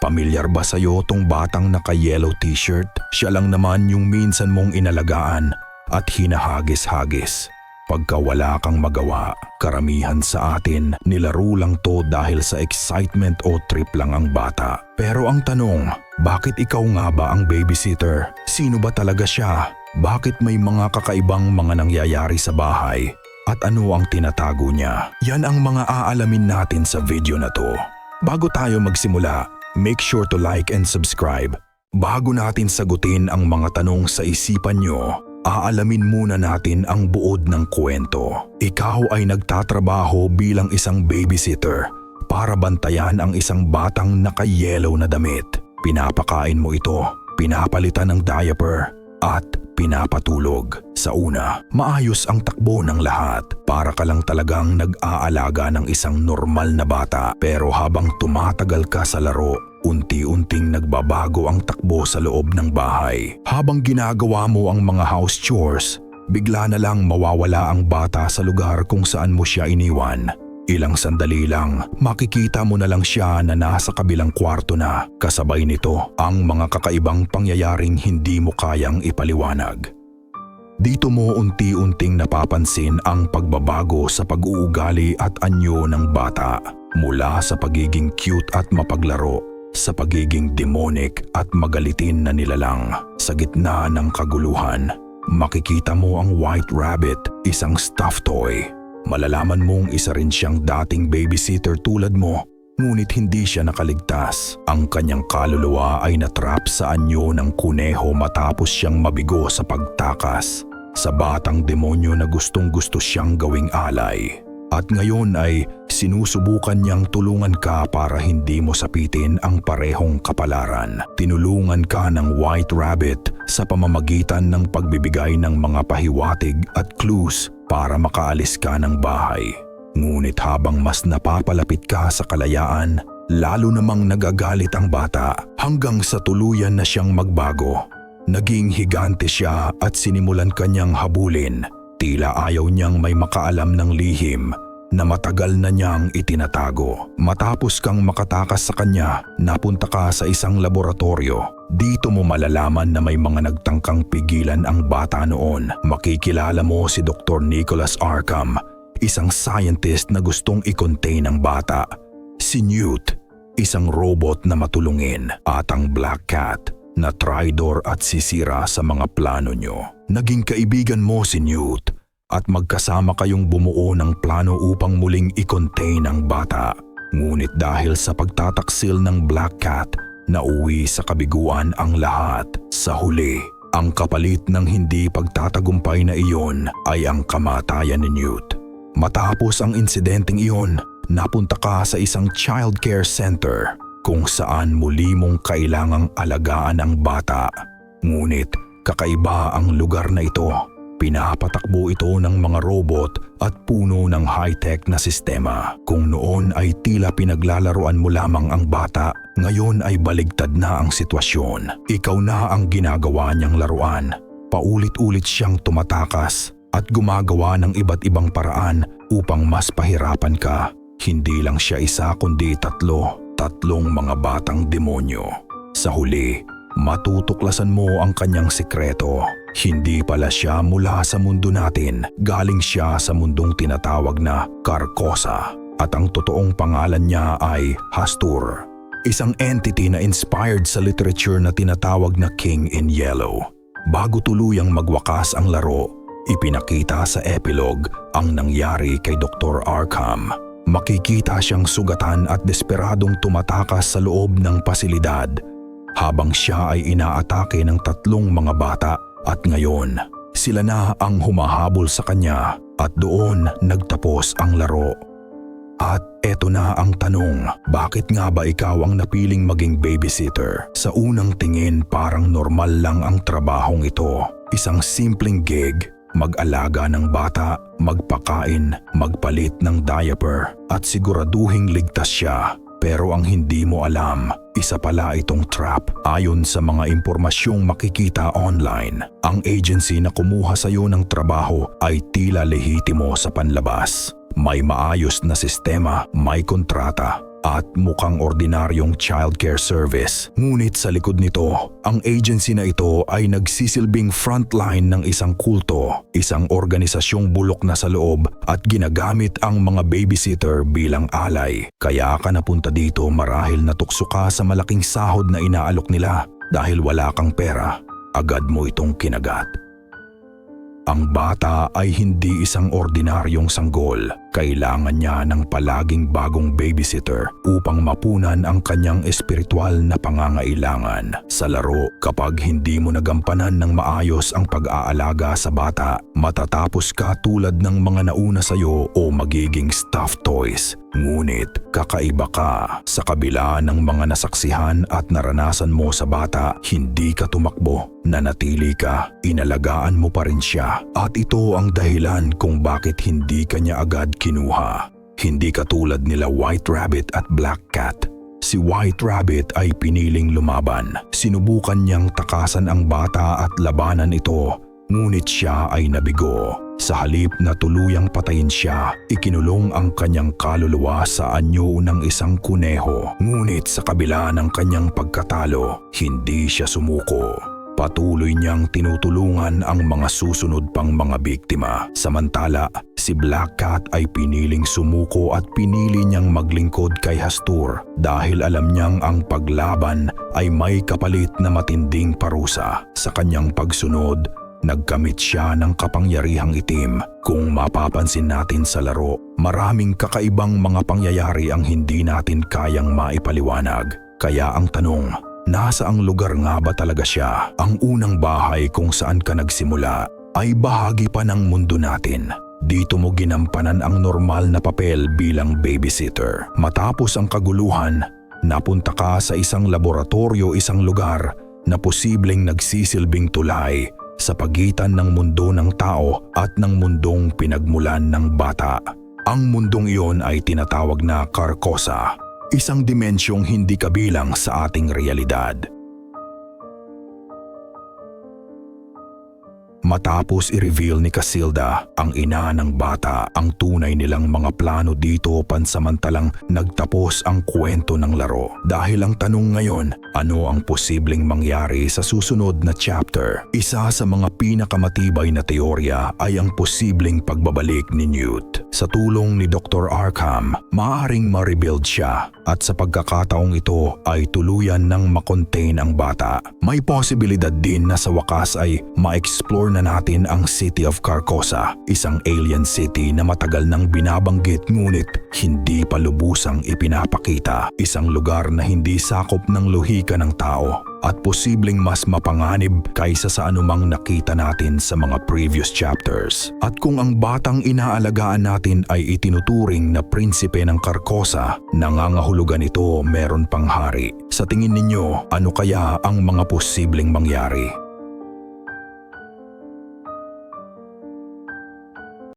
Pamilyar ba sa'yo tong batang naka-yellow t-shirt? Siya lang naman yung minsan mong inalagaan at hinahagis-hagis. Pagka wala kang magawa, karamihan sa atin nilaro lang to dahil sa excitement o trip lang ang bata. Pero ang tanong, bakit ikaw nga ba ang babysitter? Sino ba talaga siya? Bakit may mga kakaibang mga nangyayari sa bahay? At ano ang tinatago niya? Yan ang mga aalamin natin sa video na to. Bago tayo magsimula, make sure to like and subscribe. Bago natin sagutin ang mga tanong sa isipan nyo, aalamin muna natin ang buod ng kwento. Ikaw ay nagtatrabaho bilang isang babysitter para bantayan ang isang batang naka-yellow na damit. Pinapakain mo ito, pinapalitan ng diaper, at pinapatulog. Sa una, maayos ang takbo ng lahat. Para ka lang talagang nag-aalaga ng isang normal na bata. Pero habang tumatagal ka sa laro, unti-unting nagbabago ang takbo sa loob ng bahay. Habang ginagawa mo ang mga house chores, bigla na lang mawawala ang bata sa lugar kung saan mo siya iniwan. Ilang sandali lang, makikita mo na lang siya na nasa kabilang kwarto na. Kasabay nito ang mga kakaibang pangyayaring hindi mo kayang ipaliwanag. Dito mo unti-unting napapansin ang pagbabago sa pag-uugali at anyo ng bata. Mula sa pagiging cute at mapaglaro, sa pagiging demonic at magalitin na nilalang. Sa gitna ng kaguluhan, makikita mo ang White Rabbit, isang stuffed toy. Malalaman mong isa rin siyang dating babysitter tulad mo, ngunit hindi siya nakaligtas. Ang kanyang kaluluwa ay natrap sa anyo ng kuneho matapos siyang mabigo sa pagtakas sa batang demonyo na gustong-gusto siyang gawing alay. At ngayon ay sinusubukan niyang tulungan ka para hindi mo sapitin ang parehong kapalaran. Tinulungan ka ng White Rabbit sa pamamagitan ng pagbibigay ng mga pahiwatig at clues para makaalis ka ng bahay. Ngunit habang mas napapalapit ka sa kalayaan, lalo namang nagagalit ang bata hanggang sa tuluyan na siyang magbago. Naging higante siya at sinimulan kanyang habulin. Tila ayaw niyang may makaalam ng lihim na matagal na niyang itinatago. Matapos kang makatakas sa kanya, napunta ka sa isang laboratorio. Dito mo malalaman na may mga nagtangkang pigilan ang bata noon. Makikilala mo si Dr. Nicholas Arkham, isang scientist na gustong i-contain ang bata. Si Newt, isang robot na matulungin. At ang Black Cat, na traitor at sisira sa mga plano nyo. Naging kaibigan mo si Newt at magkasama kayong bumuo ng plano upang muling i-contain ang bata. Ngunit dahil sa pagtataksil ng Black Cat, nauwi sa kabiguan ang lahat. Sa huli, ang kapalit ng hindi pagtatagumpay na iyon ay ang kamatayan ni Newt. Matapos ang insidenteng iyon, napunta ka sa isang child care center kung saan muli mong kailangang alagaan ang bata. Ngunit kakaiba ang lugar na ito. Pinapatakbo ito ng mga robot at puno ng high-tech na sistema. Kung noon ay tila pinaglalaruan mo lamang ang bata, ngayon ay baligtad na ang sitwasyon. Ikaw na ang ginagawa niyang laruan. Paulit-ulit siyang tumatakas at gumagawa ng iba't ibang paraan upang mas pahirapan ka. Hindi lang siya isa kundi tatlong mga batang demonyo. Sa huli, matutuklasan mo ang kanyang sikreto. Hindi pala siya mula sa mundo natin, galing siya sa mundong tinatawag na Carcosa. At ang totoong pangalan niya ay Hastur, isang entity na inspired sa literature na tinatawag na King in Yellow. Bago tuluyang magwakas ang laro, ipinakita sa epilogue ang nangyari kay Dr. Arkham. Makikita siyang sugatan at desperadong tumatakas sa loob ng pasilidad habang siya ay inaatake ng tatlong mga bata. At ngayon, sila na ang humahabol sa kanya at doon nagtapos ang laro. At eto na ang tanong, bakit nga ba ikaw ang napiling maging babysitter? Sa unang tingin parang normal lang ang trabahong ito. Isang simpleng gig, mag-alaga ng bata, magpakain, magpalit ng diaper at siguraduhing ligtas siya. Pero ang hindi mo alam, isa pala itong trap. Ayon sa mga impormasyong makikita online, ang agency na kumuha sa iyo ng trabaho ay tila lehitimo sa panlabas. May maayos na sistema, may kontrata, at mukhang ordinaryong childcare service. Ngunit sa likod nito, ang agency na ito ay nagsisilbing frontline ng isang kulto, isang organisasyong bulok na sa loob at ginagamit ang mga babysitter bilang alay. Kaya ka napunta dito marahil natukso ka sa malaking sahod na inaalok nila. Dahil wala kang pera, agad mo itong kinagat. Ang bata ay hindi isang ordinaryong sanggol. Kailangan niya ng palaging bagong babysitter upang mapunan ang kanyang espiritual na pangangailangan. Sa laro, kapag hindi mo nagampanan ng maayos ang pag-aalaga sa bata, matatapos ka tulad ng mga nauna sa'yo o magiging stuffed toys. Ngunit kakaiba ka. Sa kabila ng mga nasaksihan at naranasan mo sa bata, hindi ka tumakbo, nanatili ka, inalagaan mo pa rin siya. At ito ang dahilan kung bakit hindi ka niya agad kinuha. Hindi katulad nila White Rabbit at Black Cat. Si White Rabbit ay piniling lumaban. Sinubukan niyang takasan ang bata at labanan ito, ngunit siya ay nabigo. Sa halip na tuluyang patayin siya, ikinulong ang kanyang kaluluwa sa anyo ng isang kuneho. Ngunit sa kabila ng kanyang pagkatalo, hindi siya sumuko. Patuloy niyang tinutulungan ang mga susunod pang mga biktima. Samantala, si Black Cat ay piniling sumuko at pinili niyang maglingkod kay Hastur dahil alam niyang ang paglaban ay may kapalit na matinding parusa. Sa kanyang pagsunod, nagkamit siya ng kapangyarihang itim. Kung mapapansin natin sa laro, maraming kakaibang mga pangyayari ang hindi natin kayang maipaliwanag. Kaya ang tanong, nasa ang lugar nga ba talaga siya? Ang unang bahay kung saan ka nagsimula ay bahagi pa ng mundo natin. Dito mo ginampanan ang normal na papel bilang babysitter. Matapos ang kaguluhan, napunta ka sa isang laboratorio, isang lugar na posibleng nagsisilbing tulay sa pagitan ng mundo ng tao at ng mundong pinagmulan ng bata. Ang mundong iyon ay tinatawag na Carcosa, isang dimensyong hindi kabilang sa ating realidad. Matapos i-reveal ni Casilda, ang ina ng bata, ang tunay nilang mga plano dito, pansamantalang nagtapos ang kwento ng laro. Dahil ang tanong ngayon, ano ang posibleng mangyari sa susunod na chapter? Isa sa mga pinakamatibay na teorya ay ang posibleng pagbabalik ni Newt. Sa tulong ni Dr. Arkham, maaaring ma-rebuild siya at sa pagkakataong ito ay tuluyan ng makontain ang bata. May posibilidad din na sa wakas ay ma-explore na natin ang City of Carcosa, isang alien city na matagal nang binabanggit ngunit hindi pa lubusang ipinapakita. Isang lugar na hindi sakop ng lohika ng tao at posibleng mas mapanganib kaysa sa anumang nakita natin sa mga previous chapters. At kung ang batang inaalagaan natin ay itinuturing na prinsipe ng Carcosa, nangangahulugan ito meron pang hari. Sa tingin ninyo, ano kaya ang mga posibleng mangyari?